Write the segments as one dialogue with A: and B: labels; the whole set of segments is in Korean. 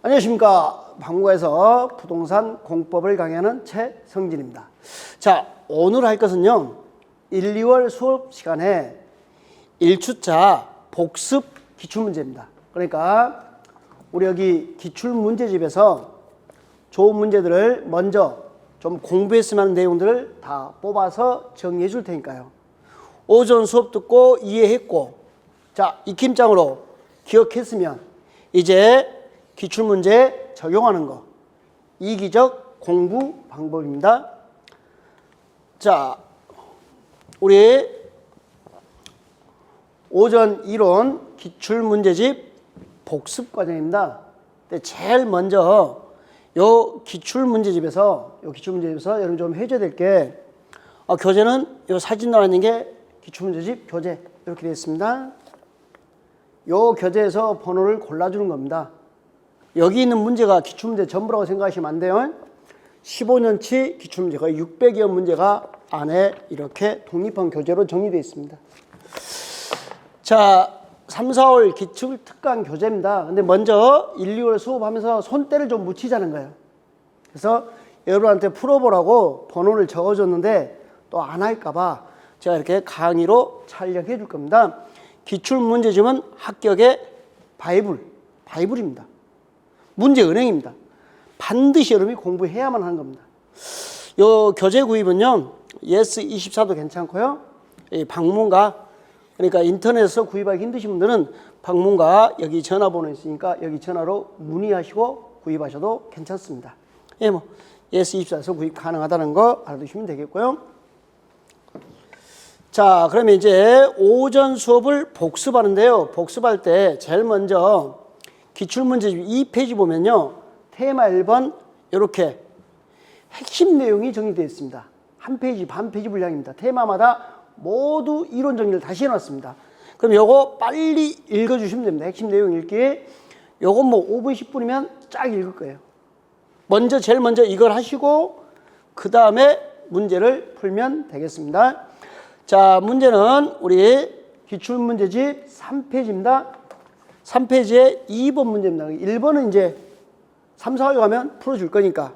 A: 안녕하십니까. 박물관에서 부동산 공법을 강의하는 최성진입니다. 자, 오늘 할 것은요. 1, 2월 수업 시간에 1주차 복습 기출문제입니다. 그러니까 우리 여기 기출문제집에서 좋은 문제들을 먼저 좀 공부했으면 하는 내용들을 다 뽑아서 정리해 줄 테니까요. 오전 수업 듣고 이해했고, 자, 익힘장으로 기억했으면 이제 기출문제 적용하는 거, 이기적 공부 방법입니다. 자, 우리 오전 이론 기출문제집 복습 과정입니다. 근데 제일 먼저 요 기출문제집에서 여러분 좀 해줘야 될 게, 교재는 요 사진 나와 있는 게 기출문제집 교재 이렇게 되어 있습니다. 요 교재에서 번호를 골라주는 겁니다. 여기 있는 문제가 기출문제 전부라고 생각하시면 안 돼요. 15년치 기출문제 거의 600여 문제가 안에 이렇게 독립한 교재로 정리되어 있습니다. 자, 3, 4월 기출 특강 교재입니다. 근데 먼저 1, 2월 수업하면서 손때를 좀 묻히자는 거예요. 그래서 여러분한테 풀어보라고 번호를 적어줬는데 또 안 할까봐 제가 이렇게 강의로 촬영해 줄 겁니다. 기출문제집은 합격의 바이블입니다. 문제 은행입니다. 반드시 여러분이 공부해야만 하는 겁니다. 요 교재 구입은요, 예스24도 괜찮고요. 이 방문가, 그러니까 인터넷에서 구입하기 힘드신 분들은 방문가 여기 전화번호 있으니까 여기 전화로 문의하시고 구입하셔도 괜찮습니다. 예, 뭐 예스24에서 구입 가능하다는 거 알아두시면 되겠고요. 자, 그러면 이제 오전 수업을 복습하는데요. 복습할 때 제일 먼저 기출문제집 2페이지 보면요. 테마 1번 이렇게 핵심 내용이 정리되어 있습니다. 한 페이지, 반 페이지 분량입니다. 테마마다 모두 이론 정리를 다시 해놨습니다. 그럼 요거 빨리 읽어주시면 됩니다. 핵심 내용 읽기. 요거 뭐 5분, 10분이면 쫙 읽을 거예요. 제일 먼저 이걸 하시고 그 다음에 문제를 풀면 되겠습니다. 자, 문제는 우리 기출문제집 3페이지입니다. 3페이지에 2번 문제입니다. 1번은 이제 3, 4월 가면 풀어줄 거니까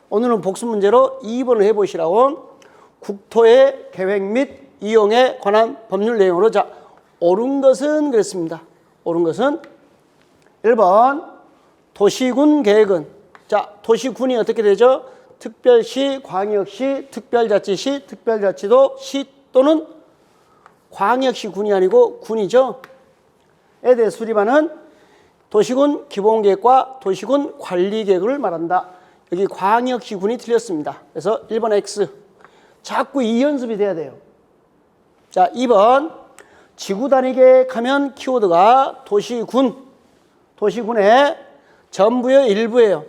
A: 오늘은 복습 문제로 2번을 해보시라고. 국토의 계획 및 이용에 관한 법률 내용으로, 자, 옳은 것은 그랬습니다. 옳은 것은 1번 도시군 계획은, 자, 도시군이 어떻게 되죠? 특별시, 광역시, 특별자치시, 특별자치도, 시 또는 광역시 군이 아니고 군이죠. 에 대해 수립하는 도시군 기본계획과 도시군 관리계획을 말한다. 여기 광역시 군이 틀렸습니다. 그래서 1번 X. 자꾸 이 연습이 돼야 돼요. 자, 2번 지구 단위 계획하면 키워드가 도시군. 도시군의 전부요, 일부예요.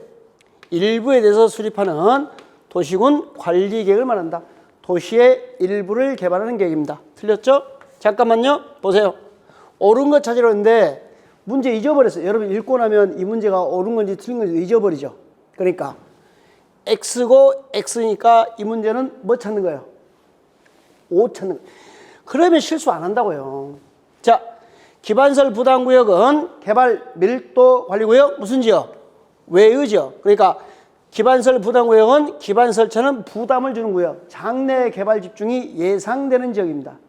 A: 일부에 대해서 수립하는 도시군 관리계획을 말한다. 도시의 일부를 개발하는 계획입니다. 틀렸죠? 잠깐만요. 보세요. 옳은 것 찾으려 했는데 문제 잊어버렸어요. 여러분 읽고 나면 이 문제가 옳은 건지 틀린 건지 잊어버리죠. 그러니까 X고 X니까 이 문제는 뭐 찾는 거예요? 5 찾는 거예요. 그러면 실수 안 한다고요. 자, 기반설 부담구역은 개발 밀도 관리구역 무슨 지역? 외의 지역. 그러니까 기반설 부담구역은 기반설차는 부담을 주는 구역. 장래 개발 집중이 예상되는 지역입니다.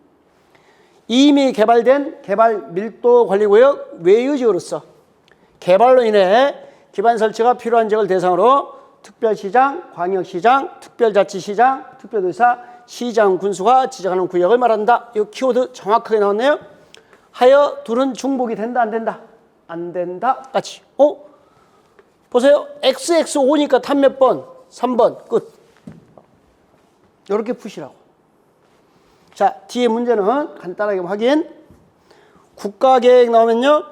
A: 이미 개발된 개발 밀도 관리구역 외의 지역으로서 개발로 인해 기반 설치가 필요한 지역을 대상으로 특별시장, 광역시장, 특별자치시장, 특별도지사, 시장, 군수가 지정하는 구역을 말한다. 이 키워드 정확하게 나왔네요. 하여 둘은 중복이 된다, 안 된다? 안 된다. 같이. 보세요. XX5니까 탑 몇 번? 3번. 끝. 이렇게 푸시라고. 자, 뒤에 문제는 간단하게 확인. 국가계획 나오면요.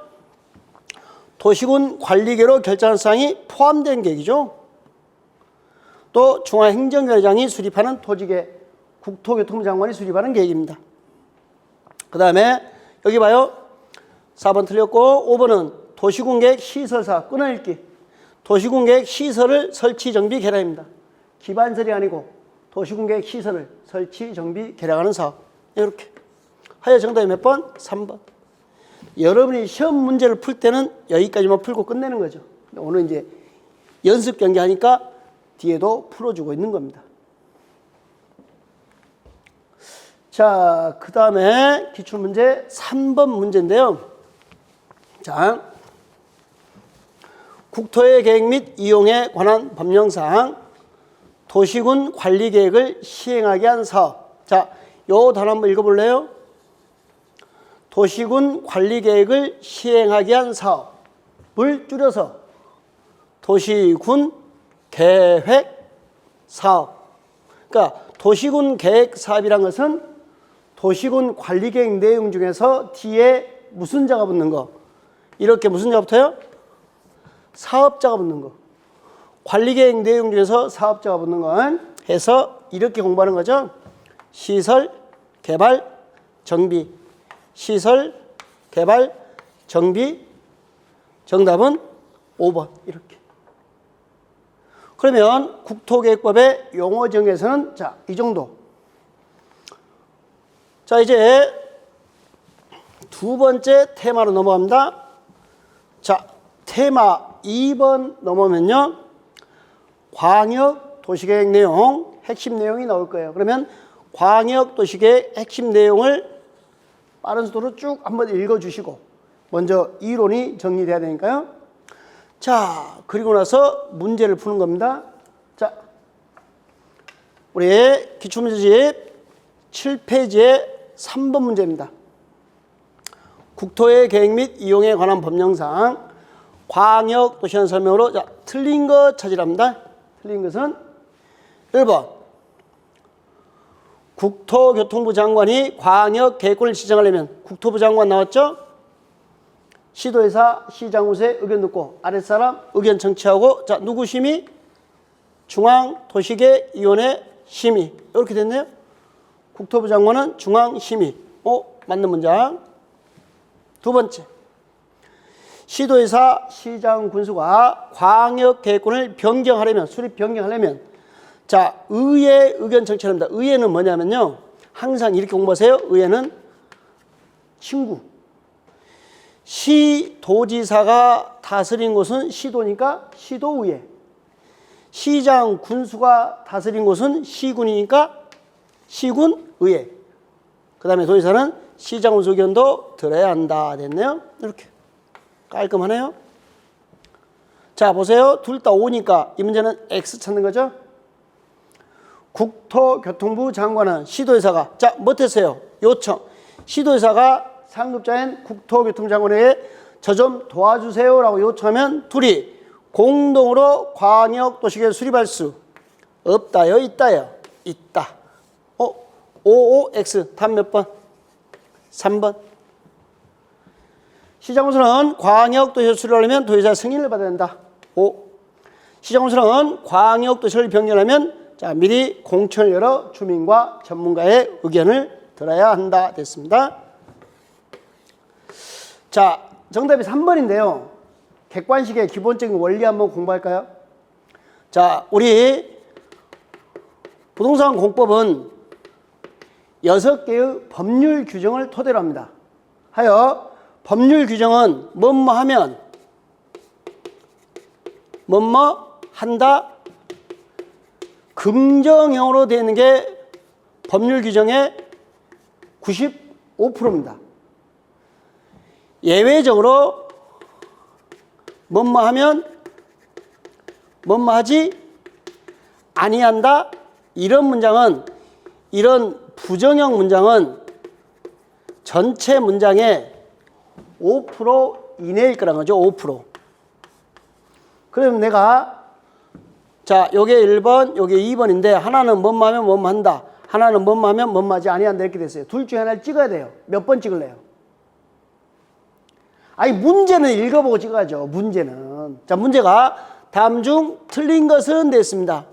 A: 도시군 관리계로 결정한 사항이 포함된 계획이죠. 또 중앙행정관장이 수립하는 토지계획, 국토교통부 장관이 수립하는 계획입니다. 그 다음에 여기 봐요. 4번 틀렸고 5번은 도시군계획 시설사 끊어읽기. 도시군계획 시설을 설치, 정비, 개량입니다. 기반설이 아니고 도시군계획 시설을 설치, 정비, 개량하는 사업. 이렇게. 하여 정답이 몇 번? 3번. 여러분이 시험 문제를 풀 때는 여기까지만 풀고 끝내는 거죠. 오늘 이제 연습 경기 하니까 뒤에도 풀어주고 있는 겁니다. 자, 그 다음에 기출문제 3번 문제인데요. 자, 국토의 계획 및 이용에 관한 법령상 도시군 관리 계획을 시행하게 한 사업. 자, 요 단어 한번 읽어볼래요? 도시군 관리 계획을 시행하게 한 사업을 줄여서 도시군 계획 사업. 그러니까 도시군 계획 사업이란 것은 도시군 관리 계획 내용 중에서 뒤에 무슨 자가 붙는 거? 이렇게 무슨 자 붙어요? 사업자가 붙는 거. 관리 계획 내용 중에서 사업자가 붙는 건 해서 이렇게 공부하는 거죠. 시설, 개발, 정비. 시설, 개발, 정비. 정답은 5번. 이렇게. 그러면 국토계획법의 용어 정에서는 자, 이 정도. 자, 이제 두 번째 테마로 넘어갑니다. 자, 테마 2번 넘어오면요. 광역 도시계획 내용, 핵심 내용이 나올 거예요. 그러면 광역 도시계획 핵심 내용을 빠른 속도로 쭉 한번 읽어주시고 먼저 이론이 정리돼야 되니까요. 자, 그리고 나서 문제를 푸는 겁니다. 자, 우리 기출문제집 7페이지의 3번 문제입니다. 국토의 계획 및 이용에 관한 법령상 광역 도시란 설명으로 자, 틀린 것 찾으랍니다. 틀린 것은 1번 국토교통부 장관이 광역 계획권을 지정하려면 국토부 장관 나왔죠? 시도의사, 시장군수의 의견 듣고 아랫사람 의견 청취하고 자, 누구 심의? 중앙도시계획위원회 심의. 이렇게 됐네요. 국토부 장관은 중앙심의. 맞는 문장. 두 번째. 시도의사, 시장군수가 광역계획권을 변경하려면, 수립 변경하려면 자, 의회 의견 청취합니다. 의회는 뭐냐면요. 항상 이렇게 공부하세요. 의회는 친구. 시도지사가 다스린 곳은 시도니까 시도의회. 시장 군수가 다스린 곳은 시군이니까 시군의회. 그 다음에 도지사는 시장 군수 의견도 들어야 한다. 됐네요. 이렇게. 깔끔하네요. 자, 보세요. 둘 다 5니까 이 문제는 X 찾는 거죠. 국토교통부 장관은 시도의사가 자, 못했어요. 요청. 시도의사가 상급자인 국토교통부 장관에게 저 좀 도와주세요라고 요청하면 둘이 공동으로 광역도시계획을 수립할 수 없다요, 있다요? 있다. OOX 답 몇 번? 3번. 시장군수는 광역도시를 수립하려면 도지사 승인을 받아야 된다. 5. 시장군수는 광역도시를 변경하려면 자, 미리 공청을 열어 주민과 전문가의 의견을 들어야 한다. 됐습니다. 자, 정답이 3번인데요. 객관식의 기본적인 원리 한번 공부할까요? 자, 우리 부동산 공법은 6개의 법률 규정을 토대로 합니다. 하여 법률 규정은 뭐뭐 하면 뭐뭐 한다. 긍정형으로 되어 있는 게 법률 규정의 95%입니다. 예외적으로 뭐뭐 하면 뭐뭐 하지 아니한다. 이런 문장은 이런 부정형 문장은 전체 문장의 5% 이내일 거란 거죠. 5%. 그러면 내가 자, 요게 1번, 요게 2번인데 하나는 뭐뭐 하면 뭐뭐 한다. 하나는 뭐뭐 하면 뭐뭐 하지 아니한다. 이렇게 됐어요. 둘 중에 하나를 찍어야 돼요. 몇 번 찍을래요? 아니, 문제는 읽어보고 찍어야죠. 문제는. 자, 문제가 다음 중 틀린 것은 됐습니다.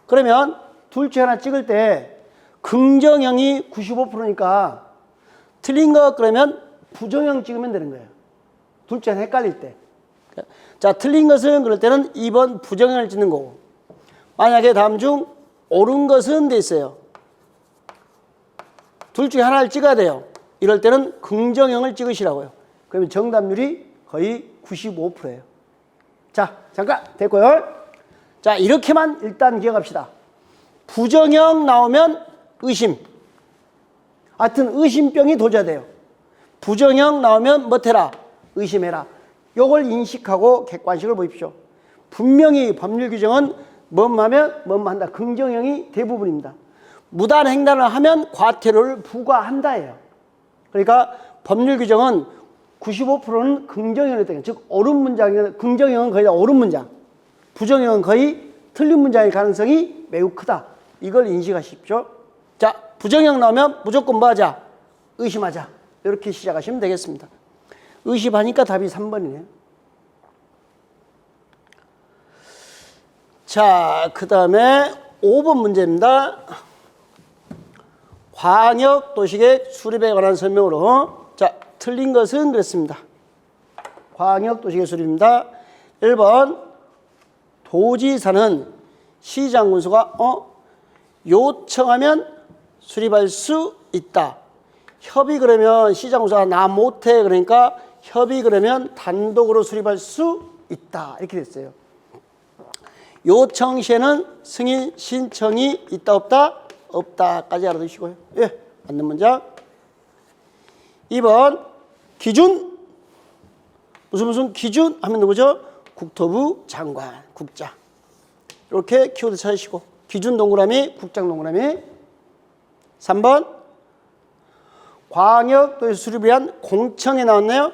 A: 그러면 둘 중에 하나 찍을 때 긍정형이 95%니까 틀린 것 그러면 부정형 찍으면 되는 거예요. 둘 중에 하나 헷갈릴 때. 자, 틀린 것은 그럴 때는 2번 부정형을 찍는 거고 만약에 다음 중 옳은 것은 돼 있어요. 둘 중에 하나를 찍어야 돼요. 이럴 때는 긍정형을 찍으시라고요. 그러면 정답률이 거의 95%예요. 자, 잠깐 됐고요. 자, 이렇게만 일단 기억합시다. 부정형 나오면 의심. 하여튼 의심병이 도져야 돼요. 부정형 나오면 뭐해라? 의심해라. 요걸 인식하고 객관식을 보십시오. 분명히 법률 규정은 뭐하면 뭐뭐 한다. 긍정형이 대부분입니다. 무단횡단을 하면 과태료를 부과한다예요. 그러니까 법률 규정은 95%는 긍정형이 되는, 즉 옳은 문장이면 긍정형은 거의 다 옳은 문장, 부정형은 거의 틀린 문장일 가능성이 매우 크다. 이걸 인식하십시오. 자, 부정형 나오면 무조건 뭐 하자? 의심하자. 이렇게 시작하시면 되겠습니다. 의심하니까 답이 3번이네요. 자, 그 다음에 5번 문제입니다. 광역도시계획 수립에 관한 설명으로, 자, 틀린 것은 그랬습니다. 광역도시계획 수립입니다. 1번, 도지사는 시장군수가 요청하면 수립할 수 있다. 협의 그러면 시장군수가 나 못해, 그러니까 협의 그러면 단독으로 수립할 수 있다. 이렇게 됐어요. 요청 시에는 승인 신청이 있다 없다? 없다까지 알아두시고요. 예, 맞는 문장. 2번, 기준. 무슨 기준 하면 누구죠? 국토부 장관, 국장. 이렇게 키워드 찾으시고, 기준 동그라미, 국장 동그라미. 3번, 광역도시 수립을 위한 공청회 나왔네요.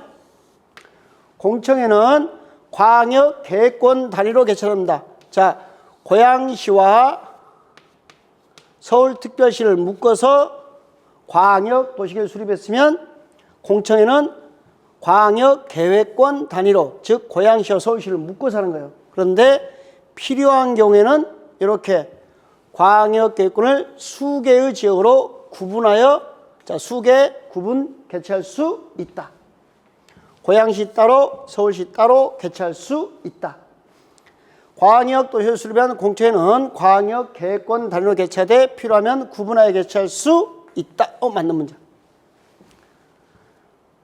A: 공청회는 광역 계획권 단위로 개최합니다. 자, 고양시와 서울특별시를 묶어서 광역도시계획을 수립했으면 공청회는 광역계획권 단위로, 즉 고양시와 서울시를 묶어서 하는 거예요. 그런데 필요한 경우에는 이렇게 광역계획권을 수개의 지역으로 구분하여, 자, 수개 구분 개최할 수 있다. 고양시 따로, 서울시 따로 개최할 수 있다. 광역도시를 수립한 공청회는 광역계획권 단위로 개최돼 필요하면 구분하여 개최할 수 있다. 맞는 문제.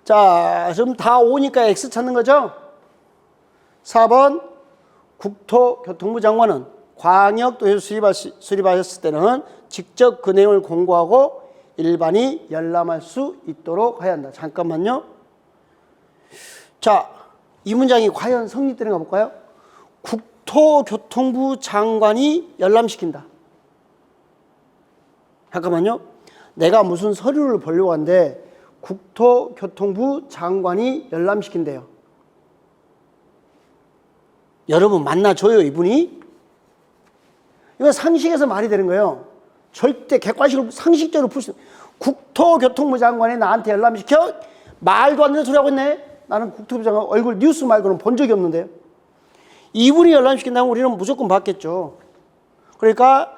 A: 자, 지금 다 오니까 X 찾는 거죠? 4번, 국토교통부 장관은 광역도시를 수립하셨을 때는 직접 그 내용을 공고하고 일반이 열람할 수 있도록 해야 한다. 잠깐만요. 자, 이 문장이 과연 성립되는가 볼까요? 국토교통부 장관이 열람시킨다. 잠깐만요. 내가 무슨 서류를 보려고 하는데 국토교통부 장관이 열람시킨대요. 여러분 만나줘요, 이분이? 이건 상식에서 말이 되는 거예요. 절대 객관식으로 상식적으로 풀 수 있는. 국토교통부 장관이 나한테 열람시켜? 말도 안 되는 소리 하고 있네. 나는 국토부 장관 얼굴 뉴스 말고는 본 적이 없는데요. 이분이 열람시킨다면 우리는 무조건 받겠죠. 그러니까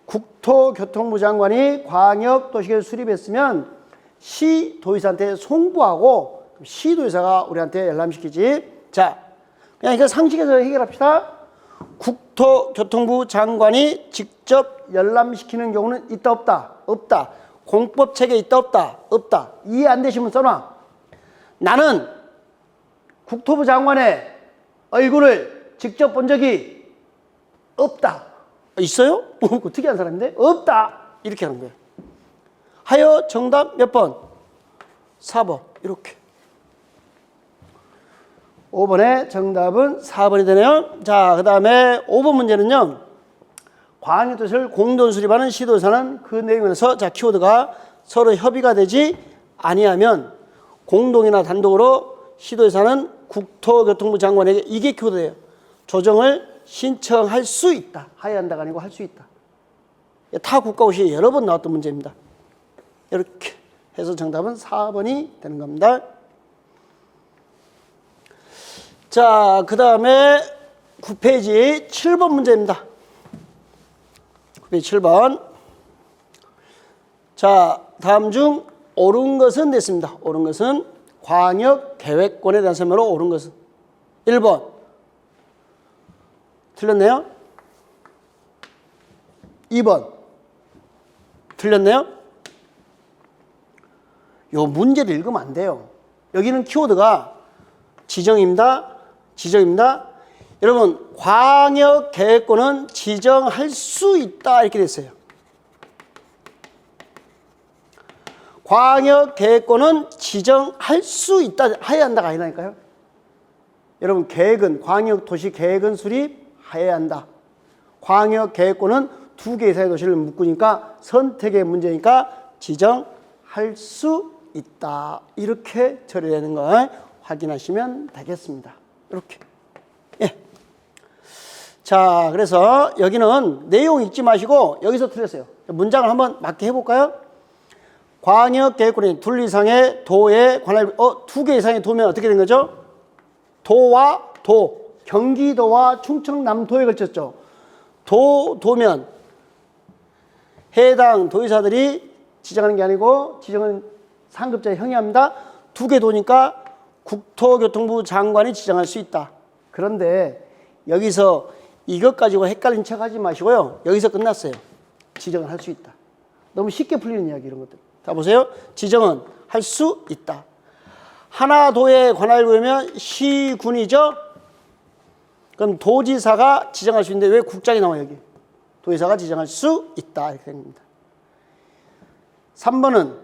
A: 국토교통부 장관이 광역도시계획을 수립했으면 시도의사한테 송부하고 시도의사가 우리한테 열람시키지. 자, 그냥 이거 상식에서 해결합시다. 국토교통부 장관이 직접 열람시키는 경우는 있다 없다? 없다. 공법책에 있다 없다? 없다. 이해 안 되시면 써놔. 나는 국토부 장관의 얼굴을 직접 본 적이 없다. 있어요? 특이한 사람인데? 없다. 이렇게 하는 거예요. 하여 정답 몇 번? 4번. 이렇게. 5번의 정답은 4번이 되네요. 자, 그 다음에 5번 문제는요. 광역도시를 공동 수립하는 시도의사는 그 내용에서, 자, 키워드가 서로 협의가 되지 아니하면 공동이나 단독으로 시도의사는 국토교통부 장관에게, 이게 키워드예요. 조정을 신청할 수 있다. 하여야 한다가 아니고 할 수 있다. 타 국가고시에 여러 번 나왔던 문제입니다. 이렇게 해서 정답은 4번이 되는 겁니다. 자, 그 다음에 9페이지 7번 문제입니다. 9페이지 7번. 자, 다음 중 옳은 것은 됐습니다. 옳은 것은 광역계획권에 대한 설명으로 옳은 것은 1번. 틀렸네요. 2번. 틀렸네요. 요 문제를 읽으면 안 돼요. 여기는 키워드가 지정입니다. 지정입니다. 여러분, 광역계획권은 지정할 수 있다 이렇게 됐어요. 광역계획권은 지정할 수 있다, 해야 한다가 아니라니까요. 여러분, 계획은, 광역도시계획은 수립해야 한다. 광역계획권은 2개 이상의 도시를 묶으니까 선택의 문제니까 지정할 수 있다. 이렇게 처리되는 걸 확인하시면 되겠습니다. 이렇게. 예. 자, 그래서 여기는 내용 읽지 마시고 여기서 틀렸어요. 문장을 한번 맞게 해볼까요? 광역계획권이 둘 이상의 도에 관할, 2개 이상의 도면 어떻게 된 거죠? 도와 도, 경기도와 충청남도에 걸쳤죠. 도면 해당 도의사들이 지정하는 게 아니고 지정은 상급자의 형이합니다. 2개 도니까 국토교통부 장관이 지정할 수 있다. 그런데 여기서 이것 가지고 헷갈린 척 하지 마시고요. 여기서 끝났어요. 지정을 할 수 있다. 너무 쉽게 풀리는 이야기 이런 것들. 자, 보세요. 지정은 할 수 있다. 하나 도에 관할 구면 시군이죠. 그럼 도지사가 지정할 수 있는데 왜 국장이 나와요, 여기? 도지사가 지정할 수 있다. 이렇게 된 겁니다. 3번은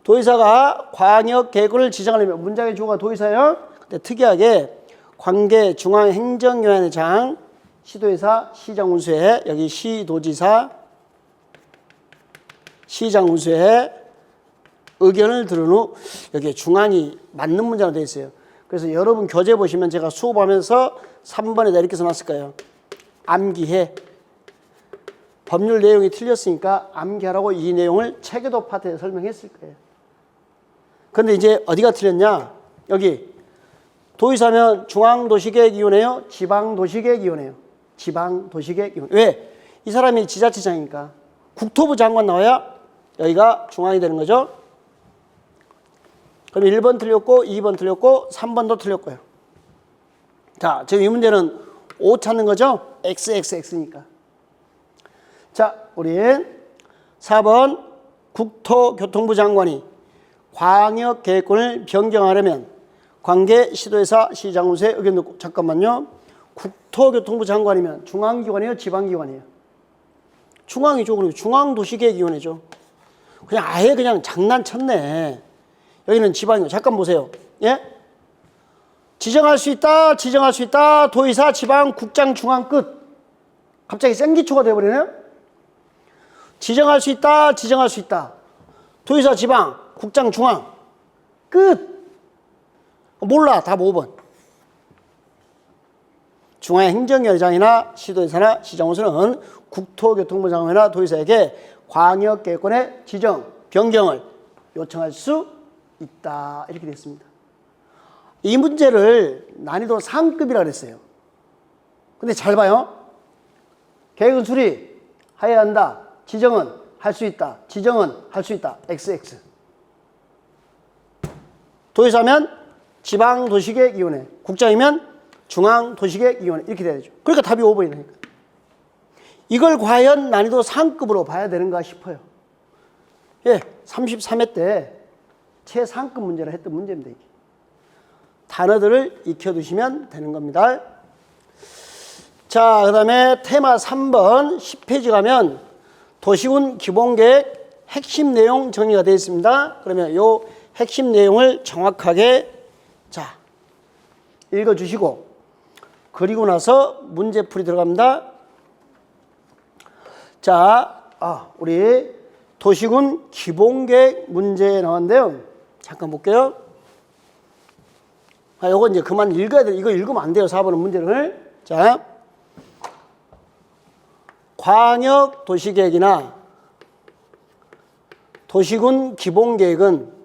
A: 도지사가 광역계획권을 지정하려면 문장의 주어가 도지사예요. 근데 특이하게 관계 중앙행정위원회장, 시도지사, 시장운수회, 여기 시도지사, 시장운수회 의견을 들은 후 여기에 중앙이 맞는 문장으로 되어 있어요. 그래서 여러분 교재 보시면 제가 수업하면서 3번에다 이렇게 써놨을 거예요. 암기해. 법률 내용이 틀렸으니까 암기하라고 이 내용을 체계도 파트에 설명했을 거예요. 근데 이제 어디가 틀렸냐? 여기 도의사면 중앙도시계획위원회요? 지방도시계획위원회요? 지방도시계획위원회. 왜? 이 사람이 지자체장이니까 국토부 장관 나와야 여기가 중앙이 되는 거죠. 그럼 1번 틀렸고 2번 틀렸고 3번도 틀렸고요. 자, 지금 이 문제는 O 찾는 거죠? XXX니까. 자, 우리 4번 국토교통부 장관이 광역계획권을 변경하려면 관계 시도지사 시장운수회 의견 듣고, 잠깐만요. 국토교통부 장관이면 중앙기관이에요? 지방기관이에요? 중앙이죠. 그리고 중앙도시계획위원회죠. 그냥 아예 그냥 장난쳤네. 여기는 지방이요. 잠깐 보세요. 예? 지정할 수 있다, 지정할 수 있다. 도의사, 지방, 국장, 중앙 끝. 갑자기 생기초가 돼버리네요. 지정할 수 있다, 지정할 수 있다. 도의사, 지방, 국장, 중앙 끝. 몰라. 답 5번. 중앙행정위원장이나 시도지사나 시장운수는 국토교통부 장관이나 도의사에게 광역계획권의 지정, 변경을 요청할 수 있다. 이렇게 됐습니다. 이 문제를 난이도 상급이라고 그랬어요. 근데 잘 봐요. 계획은 수립해야 한다. 지정은 할 수 있다. 지정은 할 수 있다. XX. 도의사면 지방도시계획위원회, 국장이면 중앙도시계획위원회 이렇게 돼야 되죠. 그러니까 답이 5번이니까. 이걸 과연 난이도 상급으로 봐야 되는가 싶어요. 예, 33회 때 최상급 문제를 했던 문제입니다. 이게. 단어들을 익혀두시면 되는 겁니다. 자, 그 다음에 테마 3번 10페이지 가면 도시군 기본계획 핵심 내용 정리가 되어 있습니다. 그러면 이 핵심 내용을 정확하게 자 읽어주시고 그리고 나서 문제풀이 들어갑니다. 자, 우리 도시군 기본계획 문제 나왔는데요. 잠깐 볼게요. 요거 이제 그만 읽어야 돼. 이거 읽으면 안 돼요. 4번은 문제를. 자, 광역 도시계획이나 도시군 기본계획은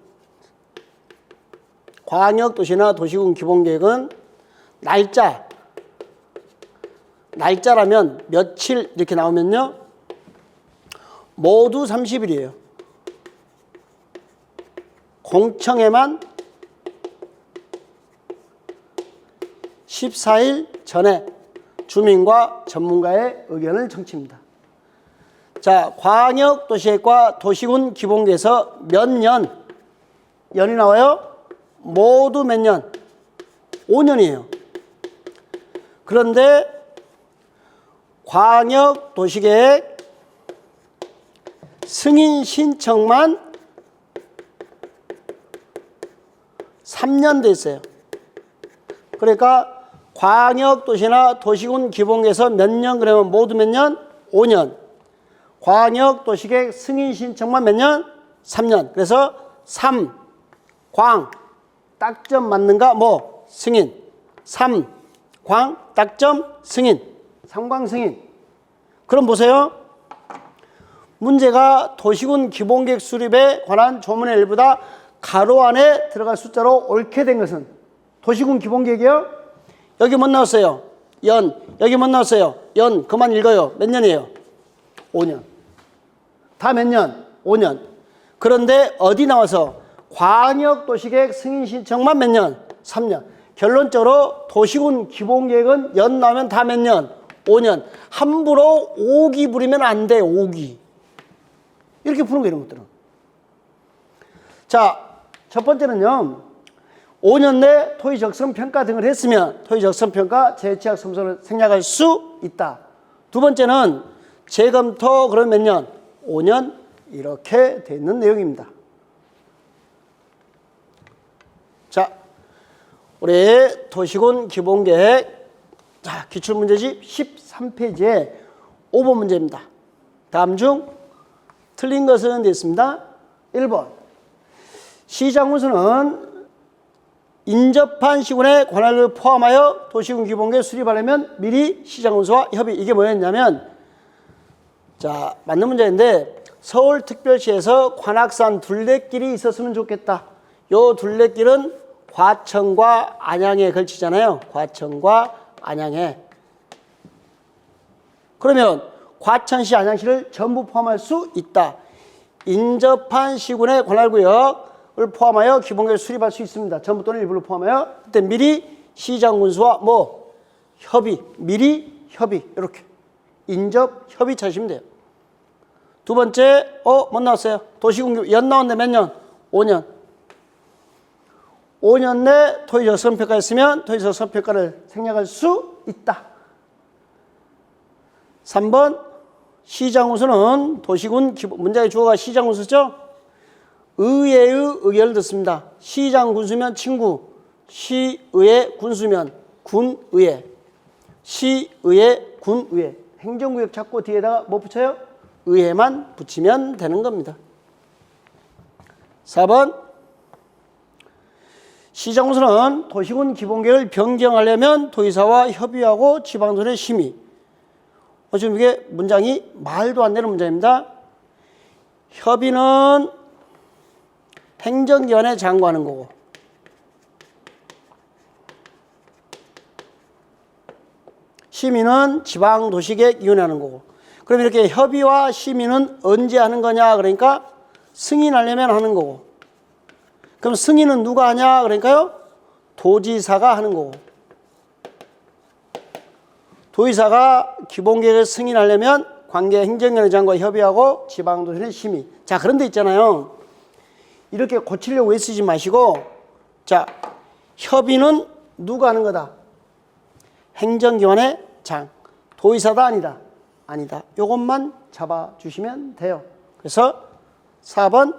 A: 광역 도시나 도시군 기본계획은 날짜라면 며칠 이렇게 나오면요. 모두 30일이에요. 공청회만 14일 전에 주민과 전문가의 의견을 청취합니다. 자, 광역도시계획과 도시군 기본계획에서 몇 년이 나와요? 모두 몇 년? 5년이에요. 그런데 광역 도시계획 승인 신청만 3년 돼 있어요. 그러니까 광역도시나 도시군 기본계획에서 몇 년 그러면 모두 몇 년? 5년. 광역도시계획 승인 신청만 몇 년? 3년. 그래서 3, 광, 딱점 맞는가? 뭐? 승인. 3, 광, 딱점, 승인. 3광 승인. 그럼 보세요. 문제가 도시군 기본계획 수립에 관한 조문의 일부다 가로 안에 들어갈 숫자로 옳게 된 것은 도시군 기본계획이요? 여기 못 나왔어요. 연. 여기 못 나왔어요. 연. 그만 읽어요. 몇 년이에요? 5년. 다 몇 년? 5년. 그런데 어디 나와서 광역도시계획 승인 신청만 몇 년? 3년. 결론적으로 도시군 기본계획은 연 나오면 다 몇 년? 5년. 함부로 5기 부리면 안 돼. 5기. 이렇게 푸는 거 이런 것들은. 자, 첫 번째는요. 5년 내 토의 적성 평가 등을 했으면 토의 적성 평가 재취학 점수를 생략할 수 있다. 두 번째는 재검토 그러면 몇 년? 5년 이렇게 돼 있는 내용입니다. 자, 우리 도시군 기본계획 자, 기출문제집 13페이지에 5번 문제입니다. 다음 중 틀린 것은 되어 있습니다. 1번 시장군수는 인접한 시군의 관할을 포함하여 도시군 기본계획 수립하려면 미리 시장군수와 협의. 이게 뭐였냐면 자, 맞는 문제인데 서울특별시에서 관악산 둘레길이 있었으면 좋겠다. 요 둘레길은 과천과 안양에 걸치잖아요. 과천과 안양에. 그러면 과천시, 안양시를 전부 포함할 수 있다. 인접한 시군의 관할구역을 포함하여 기본계획을 수립할 수 있습니다. 전부 또는 일부를 포함하여 그때 미리 시장군수와 뭐 협의, 미리 협의 이렇게 인접 협의 찾으시면 돼요. 두 번째, 못 나왔어요. 도시군 연 나왔는데 몇 년? 5년. 5년 내 토의 적성 평가했으면 토의 적성 평가를 생략할 수 있다. 3번 시장군수는 도시군 기본 문제의 주어가 시장군수죠. 의회의 의견을 듣습니다. 시장군수면 친구, 시의회 군수면 군의회, 시의회 군의회. 행정구역 찾고 뒤에다가 뭐 붙여요? 의회만 붙이면 되는 겁니다. 4번 시장군수는 도시군 기본계획을 변경하려면 도의사와 협의하고 지방도의 심의. 지금 이게 문장이 말도 안 되는 문장입니다. 협의는 행정기관에 장구하는 거고 심의는 지방도시계획위원회 하는 거고. 그럼 이렇게 협의와 심의는 언제 하는 거냐? 그러니까 승인하려면 하는 거고. 그럼 승인은 누가 하냐? 그러니까요. 도지사가 하는 거고. 도의사가 기본계획을 승인하려면 관계 행정위원회장과 협의하고 지방도시의 심의. 자, 그런데 있잖아요. 이렇게 고치려고 애쓰지 마시고 자, 협의는 누가 하는 거다? 행정기관의 장. 도의사다 아니다? 아니다. 이것만 잡아주시면 돼요. 그래서 4번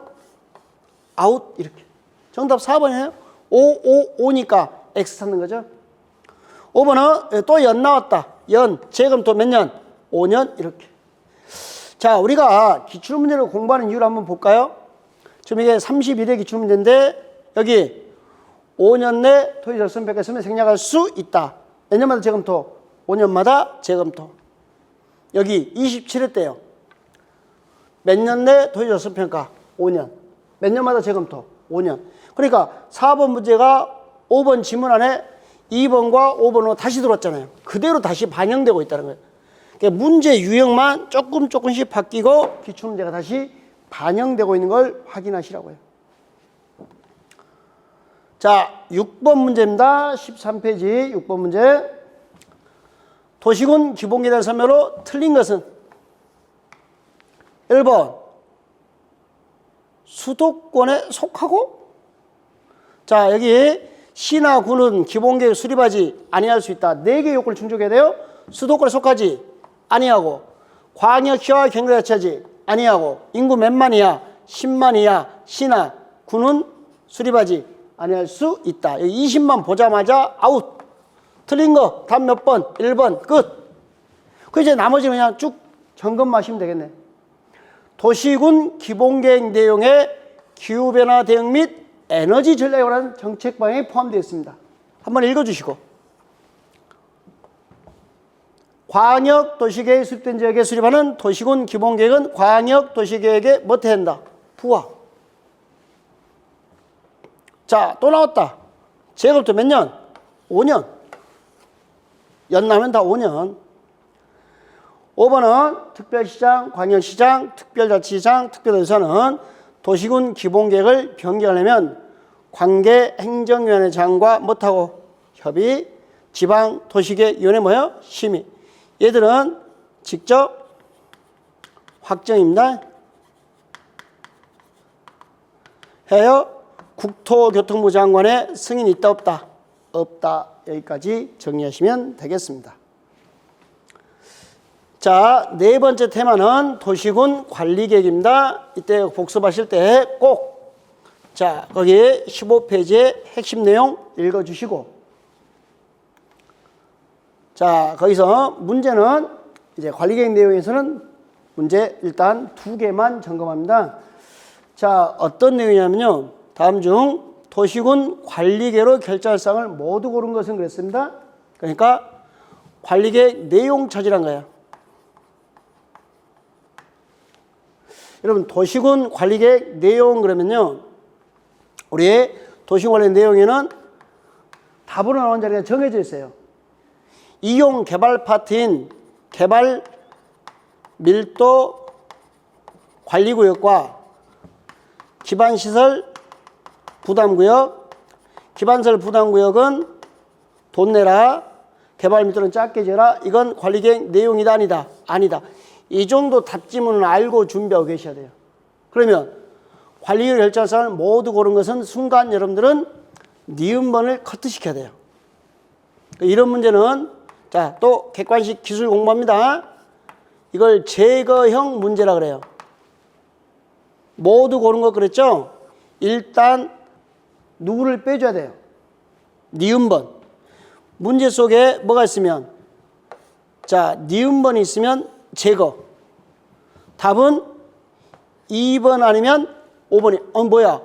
A: 아웃 이렇게. 정답 4번이에요. 5니까 X 찾는 거죠. 5번은 또 연 나왔다. 연, 재검토 몇 년? 5년 이렇게. 자, 우리가 기출문제를 공부하는 이유를 한번 볼까요? 지금 이게 31회 기출문제인데 여기 5년 내 토의 적성 평가했으면 생략할 수 있다. 몇 년마다 재검토? 5년마다 재검토. 여기 27회 때요. 몇 년 내 토의 적성 평가? 5년. 몇 년마다 재검토? 5년. 그러니까 4번 문제가 5번 지문 안에 2번과 5번으로 다시 들어왔잖아요. 그대로 다시 반영되고 있다는 거예요. 그러니까 문제 유형만 조금씩 바뀌고 기출문제가 다시 반영되고 있는 걸 확인하시라고요. 자, 6번 문제입니다. 13페이지 6번 문제. 도시군 기본계획 설명으로 틀린 것은 1번 수도권에 속하고 자, 여기 시나 구는 기본계획 수립하지 아니할 수 있다. 4개 요건을 충족해야 돼요. 수도권에 속하지 아니하고, 광역시와 경기자치하지 아니하고, 인구 몇만이야 10만이야 시나 구는 수립하지 아니할 수 있다. 여기 20만 보자마자 아웃. 틀린 거 답 몇 번? 1번 끝. 그 이제 나머지는 그냥 쭉 점검만 하시면 되겠네. 도시군 기본계획 내용에 기후변화 대응 및 에너지 전략에 관한 정책 방향이 포함되어 있습니다. 한번 읽어주시고. 광역도시계획 수립된 지역에 수립하는 도시군 기본계획은 광역도시계획에 뭐 해야 한다? 부하. 자, 또 나왔다. 제곱도 몇 년? 5년. 연나면 다 5년. 5번은 특별시장, 광역시장, 특별자치시장, 특별도시사는 도시군 기본계획을 변경하려면 관계 행정위원회장과 못하고 협의, 지방도시계획위원회 뭐요? 심의. 얘들은 직접 확정입니다. 해요. 국토교통부 장관의 승인이 있다 없다? 없다. 여기까지 정리하시면 되겠습니다. 자, 4번째 테마는 도시군 관리계획입니다. 이때 복습하실 때 꼭, 자, 거기 15페이지의 핵심 내용 읽어주시고, 자, 거기서 문제는 이제 관리계획 내용에서는 문제 일단 2개만 점검합니다. 자, 어떤 내용이냐면요. 다음 중 도시군 관리계획으로 결정할 사항을 모두 고른 것은 그랬습니다. 그러니까 관리계획 내용 찾으란 거예요. 여러분, 도시군 관리계획 내용 그러면요. 우리 도시군 관리 내용에는 답으로 나온 자리가 정해져 있어요. 이용 개발 파트인 개발 밀도 관리구역과 기반시설 부담구역, 기반시설 부담구역은 돈 내라, 개발 밀도는 작게 지어라. 이건 관리계획 내용이다 아니다? 아니다. 이 정도 답지문을 알고 준비하고 계셔야 돼요. 그러면 관리계획 결정할 사항을 모두 고른 것은 순간 여러분들은 니은번을 커트시켜야 돼요. 이런 문제는 자, 또 객관식 기술 공부합니다. 이걸 제거형 문제라 그래요. 모두 고른 거 그랬죠? 일단 누구를 빼줘야 돼요? 니은번. 문제 속에 뭐가 있으면, 자, 니은번이 있으면 제거. 답은 2번 아니면 5번이. 뭐야?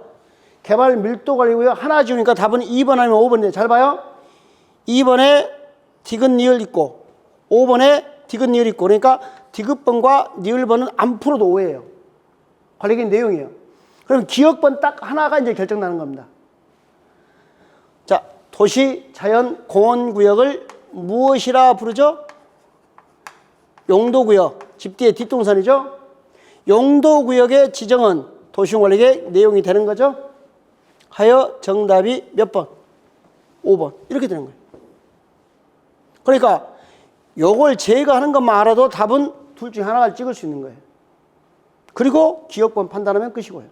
A: 개발 밀도 관리구역 하나 지우니까 답은 2번 아니면 5번인데 잘 봐요. 2번에 디귿 니을 있고 5번에 디귿 니을 있고, 그러니까 디귿번과 니을번은 안 풀어도 5예요. 관리계획 내용이에요. 그럼 기억번 딱 하나가 이제 결정나는 겁니다. 자, 도시 자연 공원구역을 무엇이라 부르죠? 용도구역. 집 뒤에 뒷동산이죠? 용도구역의 지정은 도시관리계획 내용이 되는 거죠? 하여 정답이 몇 번? 5번. 이렇게 되는 거예요. 그러니까 요걸 제거하는 것만 알아도 답은 둘 중에 하나를 찍을 수 있는 거예요. 그리고 기억번 판단하면 끝이고요.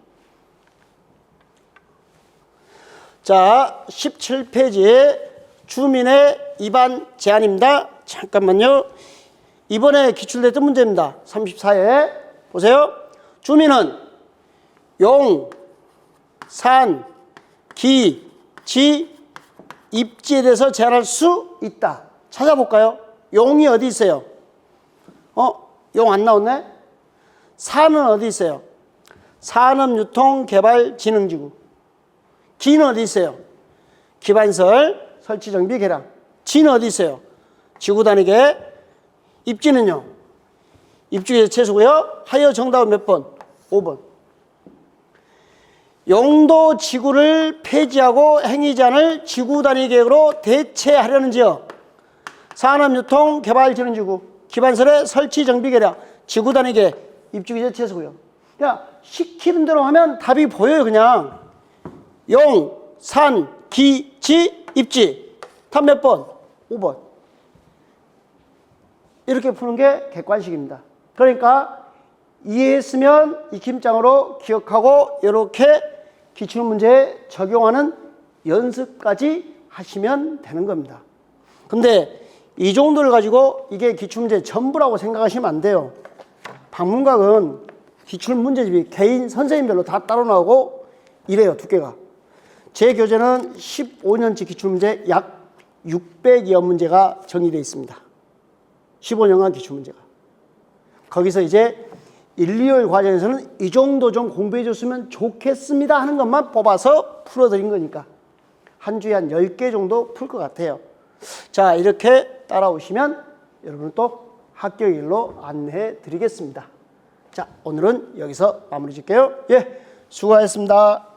A: 자, 17페이지에 주민의 입안 제한입니다. 잠깐만요. 이번에 기출됐던 문제입니다. 34회 보세요. 주민은 용, 산, 기, 지, 입지에 대해서 제한할 수 있다. 찾아볼까요? 용이 어디 있어요? 용 안 나왔네? 산은 어디 있어요? 산업유통개발진흥지구. 기는 어디 있어요? 기반설, 설치정비, 개량. 지는 어디 있어요? 지구단위계. 입지는요? 입지의 최소고요. 하여 정답은 몇 번? 5번. 용도 지구를 폐지하고 행위 제한을 지구단위 계획으로 대체하려는 지역. 산업유통개발진흥지구. 기반설의 설치정비, 개량. 지구단위 계획. 입지의 최소고요. 야, 시키는 대로 하면 답이 보여요, 그냥. 용, 산, 기, 지, 입지. 답 몇 번? 5번. 이렇게 푸는 게 객관식입니다. 그러니까 이해했으면 익힘장으로 기억하고 이렇게 기출문제에 적용하는 연습까지 하시면 되는 겁니다. 근데 이 정도를 가지고 이게 기출문제 전부라고 생각하시면 안 돼요. 방문각은 기출문제집이 개인 선생님별로 다 따로 나오고 이래요, 두께가. 제 교재는 15년치 기출문제 약 600여 문제가 정리되어 있습니다. 15년간 기출문제가. 거기서 이제 1, 2월 과정에서는 이 정도 좀 공부해 줬으면 좋겠습니다 하는 것만 뽑아서 풀어드린 거니까 한 주에 한 10개 정도 풀 것 같아요. 자, 이렇게 따라오시면 여러분은 또 합격 일로 안내해 드리겠습니다. 자, 오늘은 여기서 마무리 짓게요. 예, 수고하셨습니다.